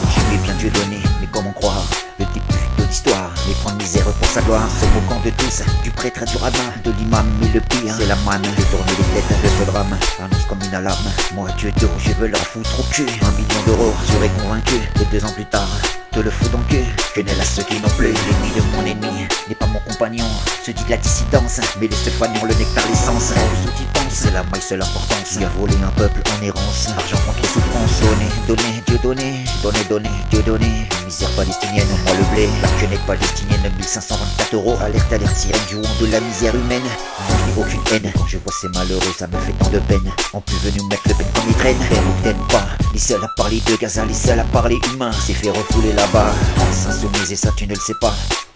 Je vais bien Dieu donné, mais comment croire le début de l'histoire, les points de misère pour sa gloire, se moquant de tous, du prêtre du rabbin, de l'imam et le pire, c'est la manne, de tourner les têtes de ce drame, annonce comme une alarme, moi Dieu d'eau, je veux leur foutre au cul, 1 million d'euros, serais convaincu, et 2 ans plus tard, te le fous dans le cul, je n'ai là ceux qui n'ont plus, l'ennemi de mon ennemi, n'est pas mon compagnon, se dit de la dissidence, mais les Stéphanions, le nectar, l'essence, tout ce qui pense, c'est la maille, seule importance, qui a volé un peuple en errance, argent contre souffrance, donné, Dieu donné, Dieu donné, misère palestinienne, moi le blé, la quenette palestinienne, 1524 euros, alerte sirène, jouant de la misère humaine, moi je n'ai aucune haine, quand je vois ces malheureux, ça me fait tant de peine, en plus venu mettre le peine comme ils traînent, père ou t'aimes pas, les seuls à parler de Gaza, les seuls à parler humain, s'est fait refouler là-bas, insoumise et ça tu ne le sais pas,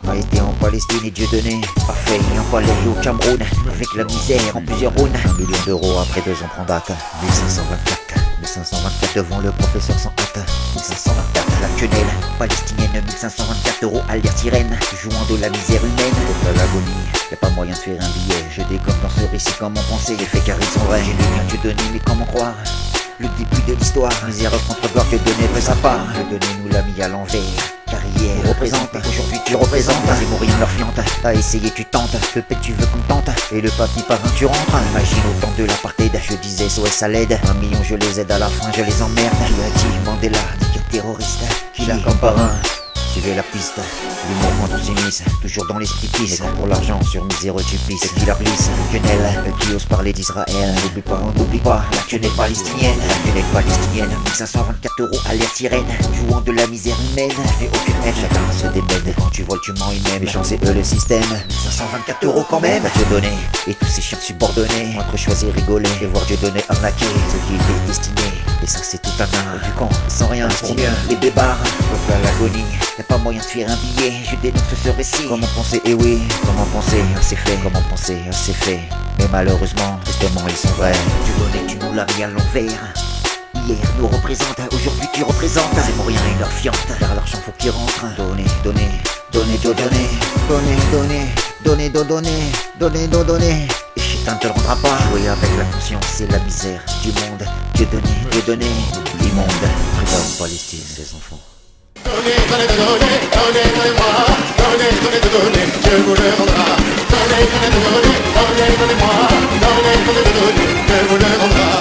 a été en Palestine et Dieu donné, a fait un palais au Cameroun, avec la misère en plusieurs rônes, 1 million d'euros après 2 ans prend date, 1524 devant le professeur sans hâte, 1524 la quenelle palestinienne, 1524 euros alerte sirène, jouant de la misère humaine, contre l'agonie, y'a pas moyen de faire un billet, je décolle dans ce récit comment penser, les faits car ils sont vrais, j'ai le bien Dieu donné mais comment croire le début de l'histoire, misère contre gloire, Dieu donné veut sa part, Dieu donné nous l'a mis à l'envers, car hier représente, aujourd'hui tu représentes, c'est mourir leur fiante, t'as essayé tu tentes, peut-être tu veux qu'on tente, et le papy parrain tu rentres, imagine au temps de l'apartheid, je disais SOS à l'aide, 1 million je les aide à la fin, je les emmerde, qui a dit Mandela, dit que terroriste, qui l'a comme parrain, suivez la piste, l'humour quand on s'immisce, toujours dans l'esprit pisse, pour l'argent sur misère tu plisses, c'est qui la plisse, quenelle, qui ose parler d'Israël, n'oublie pas, la quenelle palestinienne, 1524 euros alerte sirène, jouant de la misère humaine, et aucune haine, chacun se démène, quand tu voles tu mens une méchant c'est eux le système, 1524 euros quand même, Dieu donné, et tous ces chiens subordonnés, entre choisir rigoler, et voir Dieu donné arnaquer, ce qui était destiné, et ça c'est tout un art, du camp, sans rien, pour mieux, les bébards, peuple à l'agonie, y'a pas moyen de faire un billet, je dénonce ce récit. Comment penser, eh oui, comment penser à ces faits, comment penser à ces faits. Mais malheureusement, tristement ils sont vrais. Dieu donné, tu nous l'as mis à l'envers. Hier nous représente, aujourd'hui tu représentes. C'est moyen et leur fiante, car l'argent faut qu'il rentre. Donner, Dieu donner. Et Chitin ne te le rendra pas. Jouer avec la conscience et la misère du monde. Dieu donné, l'immonde. Préparons Palestine, les enfants. Donnez-moi, Dieu vous le rendra.